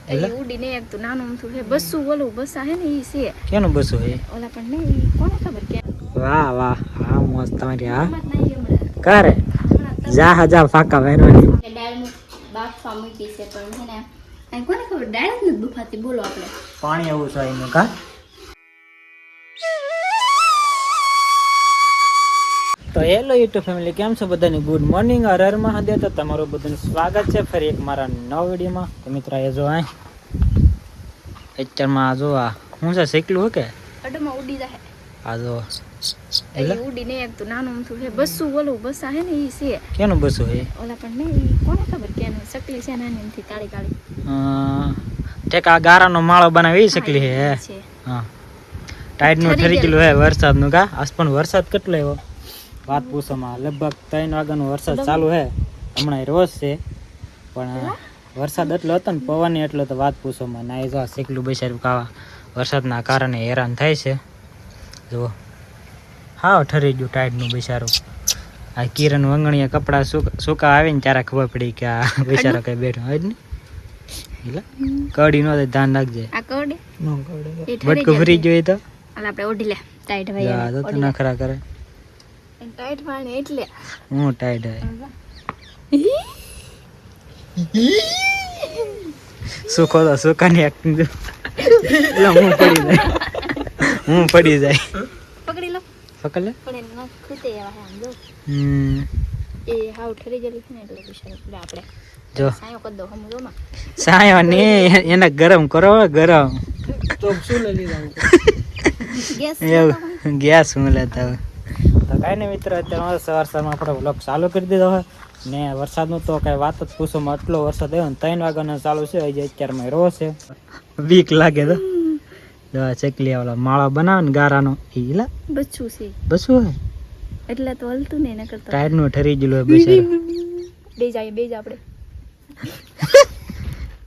એટલે ઉડીને એક તો નાનું અમથું છે બસ્સું ઓલું બસા હે ને ઈ છે કેનું બસું હે ઓલા પણ નહીં કોને ખબર કે વાહ વાહ હા મસ્ત તમારી હા કરે જા ફાકા વેરવાની દાળ બાફવા મૂકી છે પણ છે ને અહીં કોને ખબર દાળ જ નથી બફાતી બોલો આપણે પાણી એવું છે એનું કા તો હેલો યુટ્યુબ ફેમિલી કેમ છો બધાની ગુડ મોર્નિંગ હર મહાદેવ તો તમારું બધાનું સ્વાગત છે ફરી એક મારા નવા વિડીયોમાં તો મિત્રો એ જો આ પિક્ચરમાં જો આ હું છે શીખલું કે અડમાં ઉડી જાય આ જો એટલે ઉડીને એક તો નાનું અમથું છે બસ્સું ઓલું બસા હે ને ઈ છે કેનું બસું હે ઓલા પણ નહીં કોને ખબર કેનું શકલી છે નાની એમથી કાળી કાળી ટેકા ગારાનો માળો બનાવી શકલી હે હા ટાઈડનું ઠરી ગયેલું હે વરસાદનું કા આજ પણ વરસાદ કેટલો આવ્યો વાત પૂછોમાં લગભગ 3 વાગ્યાનો વરસાદ ચાલુ હે હમણાં રોજ છે પણ વરસાદ એટલો હતો ને પવન એટલો તો વાત પૂછોમાં ના જો શીખલું બેસાડ્યું કાવા વરસાદના કારણે હેરાન થાય છે જુઓ હાવ ઠરી ગયું ટાઈડનું બેસારું આ કિરણ વંગણીયા કપડાં સૂકા આવે ને ત્યારે ખબર પડી કે આ બેસારો કઈ બેઠો હોય જ ને એટલે કડી નો ધ્યાન રાખજે આ કડી નો કડી બટકું ફરી જોઈએ તો હાલ આપણે ઓઢી લે ટાઈટ ભાઈ તો નખરા કરે ટાઈટ પાણી એટલે હું ટાઈટ હે સુખો તો સુખાની એક્ટિંગ એટલે હું પડી જાય પકડી લો પકડ લે પણ એને ના ખૂટે એવા હે આમ જો એ હાવ ઠરી ગયેલું છે ને એટલે બિચારો એટલે આપણે જો સાયો કરી દો હમ જોમાં સાયો ને એને ગરમ કરો ગરમ તો શું લઈ લીધા ગેસ હું લેતા હોય તો કાંઈ નહીં મિત્રો અત્યારે સવારમાં આપણે વ્લોગ ચાલુ કરી દીધો હોય ને વરસાદનું તો કાંઈ વાત જ પૂછોમાં એટલો વરસાદ આવ્યો ને 3 વાગ્યાનો ચાલુ છે હજી અત્યારમાં રો છે બીક લાગે તો ચકલી વાળો માળો બનાવે ને ગારાનો ઈલા બચ્ચું છે બસું હે એટલે તો હલતું નહીં ન કરતા ટાયરનું ઠરી ગયેલું હોય બેચારો બે જાય આપણે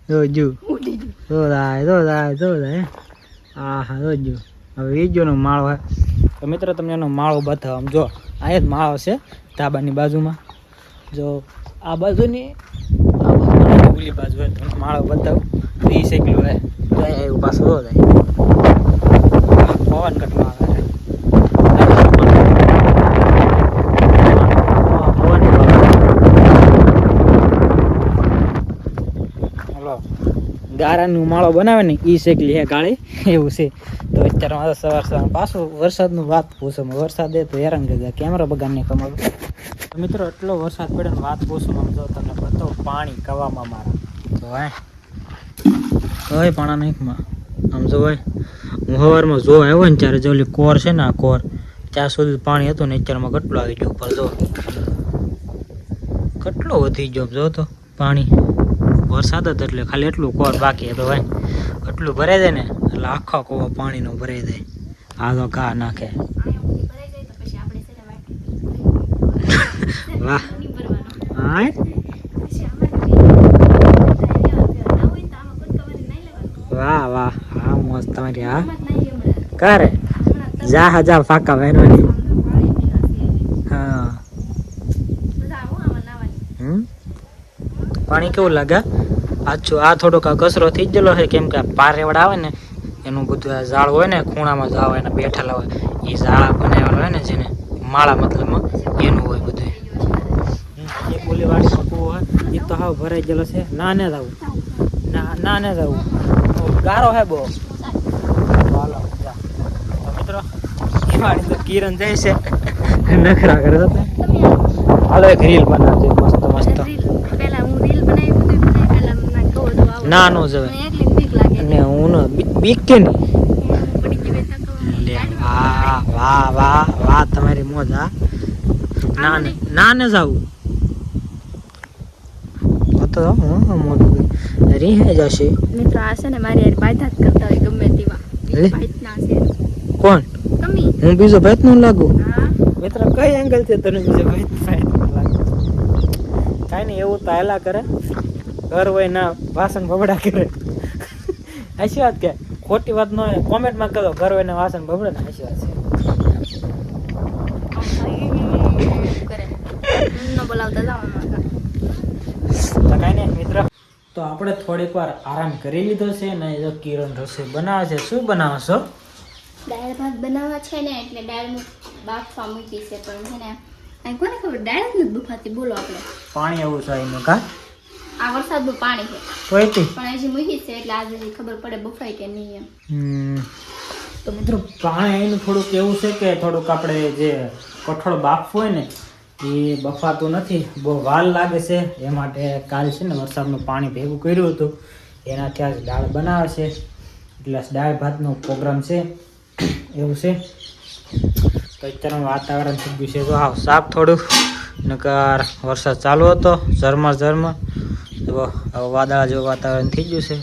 જોજુ ઉડી ગયું જો હા જોજુ હવે વીજોનો માળો હે તો મિત્રો તમને એનો માળો બતાવો આમ જો આ જ માળો છે ધાબાની બાજુમાં જો આ બાજુની ઓલી બાજુ હે તમને માળો બતાવું તો એ શેકલું હે એવું પાછું જો જાય પવન કેટલો આવે છે ગારાનું માળો બનાવે ને એ શેકલી હે ગાળી એવું છે તો અત્યારે સવાર પાછું વરસાદનું વાત પૂછોમાં વરસાદ એ તો હેરાન કરી જાય કેમેરા બગાડને કમાવું મિત્રો એટલો વરસાદ પડે ને વાત પૂછોમાં જો તમને બતાવો પાણી કવામાં મારા તો હોય પાણા નાખમાં આમ જો હોય હું સવારમાં જો આવ્યો ને ત્યારે જો ઓલી કોર છે ને આ કોર ત્યાં સુધી પાણી હતું ને અત્યારમાં કેટલું આવી ગયું ઉપર જો કેટલો વધી ગયો જો તો પાણી વરસાદ જ એટલે ખાલી એટલું કોર બાકી હતો ભાઈ એટલું ભરાઈ જાય ને એટલે આખો કોવો પાણીનો ભરાઈ જાય આ તો ઘા નાખે વાહ હા વાહ વાહ હા મસ્ત તમારી હા કરે જા ફાકા વેરવાની હા પાણી કેવું લાગે આ થોડોક કચરો થઈ ગયેલો છે કેમ કે પારેવડ આવે ને એનું બધું આ ઝાડ હોય ને ખૂણામાં જ આવે એને બેઠેલા હોય એ ઝાડા બનાવેલા હોય ને જેને માળા મતલબમાં એનું હોય બધું એક ઓલી વાડી કૂવો હોય એ તો હાવ ભરાઈ ગયેલો છે ના ને જવું ના ને જવું ગારો હે બહુ હાલો મિત્રો એ વાડી તો કિરણ જાય છે નખરા કરે તો હાલો એક રીલ બનાવજો મસ્ત ના નો જવે ને હું બીક કે નહીં વાહ તમારી મોજ હા ના ને જાવું તો મોટું રી હે જશે મિત્રો આ છે ને મારી યાર બાધા જ કરતા હોય ગમે તેવા ભાઈત ના છે કોણ કમી હું બીજો ભાઈત નું લાગુ હા મિત્ર કઈ એંગલ છે તને બીજો ભાઈત લાગુ કાઈ નહીં એવું તો હેલા કરે ઘર હોય ના વાસણ બબડા કરે આશી વાત કે ખોટી વાત ન હોય કોમેન્ટમાં કહો ઘર હોય ને વાસણ બબડે ને આશી વાત છે કરે ન બોલાવતા જાવ તો કાઈ નહીં મિત્ર તો આપણે થોડીક વાર આરામ કરી લીધો છે ને જો કિરણ રસોઈ બનાવે છે. શું બનાવો છો? દાળ ભાત બનાવવા છે ને એટલે દાળનું બાફવા મૂકી છે પણ છે ને અહીં કોને ખબર દાળ જ નથી બફાતી. બોલો આપણે પાણી એવું છે એનું કા આ વરસાદનું પાણી છે કોઈથી પણ હજી મૂકી છે એટલે આજે ખબર પડે બફાય કે નહીં એમ. તો મિત્રો પાણી એનું થોડુંક એવું છે કે થોડુંક આપણે જે કઠોળ બાફવું હોય ને એ બફાતું નથી, બહુ વાલ લાગે છે. એ માટે કાલ છે ને વરસાદનું પાણી ભેગું કર્યું હતું એનાથી આજ દાળ બનાવે છે એટલે દાળ ભાતનો પ્રોગ્રામ છે એવું છે. તો અત્યારે વાતાવરણ થઈ ગયું છે તો હાવ સાફ થોડું, નકર વરસાદ ચાલુ હતો ઝરમર તો હવે વાદળા જેવું વાતાવરણ થઈ ગયું છે.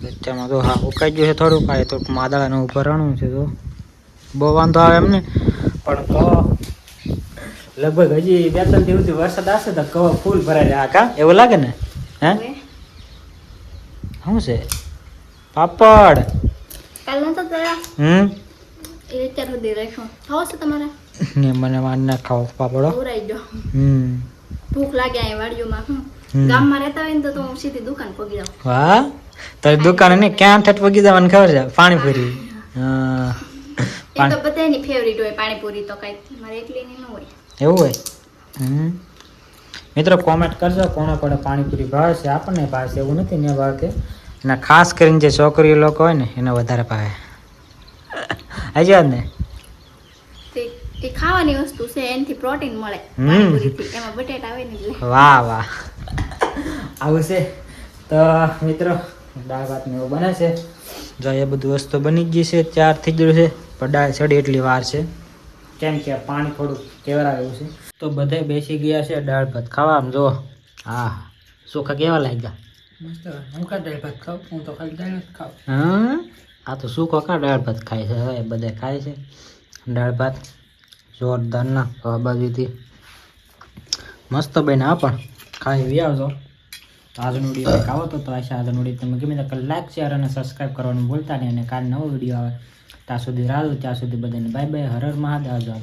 અત્યારમાં તો હા ઉકાઈ ગયું છે થોડુંક, આ તો વાદળાનું ઉપર રણું છે તો બહુ વાંધો આવે એમને. પણ તો લગભગ હજી 2-3 દિવસથી વરસાદ આવશે તો કવા ફૂલ ભરાઈ જાય કા એવું લાગે ને? હે શું છે? પાપડ કાલ નતો તળ્યા એ અત્યાર સુધી રાખ્યો. ખાવો છે તમારે? ને મને વાર ના ખાવ પાપડો. ઉરાઈ ગયો. ભૂખ લાગે અહીં વાડીઓમાં. ગામમાં રહેતા હોય ને તો હું સીધી દુકાન પગી જાઉં. વાહ, તારી દુકાન ને ક્યાં ઠટ પગી જવાની ખબર છે? પાણીપુરી. એ તો બધાની ફેવરિટ હોય પાણીપુરી, તો કઈ મારે એકલીની ન હોય. એવું હોય? મિત્રો કોમેન્ટ કરજો કોને કોને પાણીપુરી ભાવે છે. આપણને ભાવે છે એવું નથી ને ભાવતી, અને ખાસ કરીને જે છોકરીઓ લોકો હોય ને એને વધારે ભાવે. હજી વાત ને એ ખાવાની વસ્તુ છે, એનાથી પ્રોટીન મળે પાણીપુરીથી. એમાં બટેટા હોય ને એટલે. વાહ વાહ, આવું છે. તો મિત્રો દાળ ભાત ને એવું બને છે. જો એ બધું વસ્તુ બની ગઈ છે, ચાર થઈ ગયું છે, પણ દાળ ચડી એટલી વાર છે કેમ કે પાણી થોડું કેવરાયું છે. તો બધે બેસી ગયા છે દાળ ભાત ખાવા. આમ જો હા ચોખા કેવા લાગ્યા? મસ્ત. હું કા દાળ ભાત ખાવ? હું તો ખાલી દાળ જ ખાવ. હા, આ તો શું કા દાળ ભાત ખાય છે? હવે બધા ખાય છે દાળ ભાત જોરદાર ના આ બાજુથી મસ્ત બન્યા પણ ખાઈ બી આવજો. આજનો વિડીયો ખાવો તો આજનો વિડીયો તમે ગમે તો લાઈક શેર અને સબસ્ક્રાઈબ કરવાનું ભૂલતા નહીં. અને કાલ નવો વિડીયો આવે ત્યાં સુધી રાહ, ત્યાં સુધી બધાને બાય બાય. હર હર મહાદેવ. આવજો.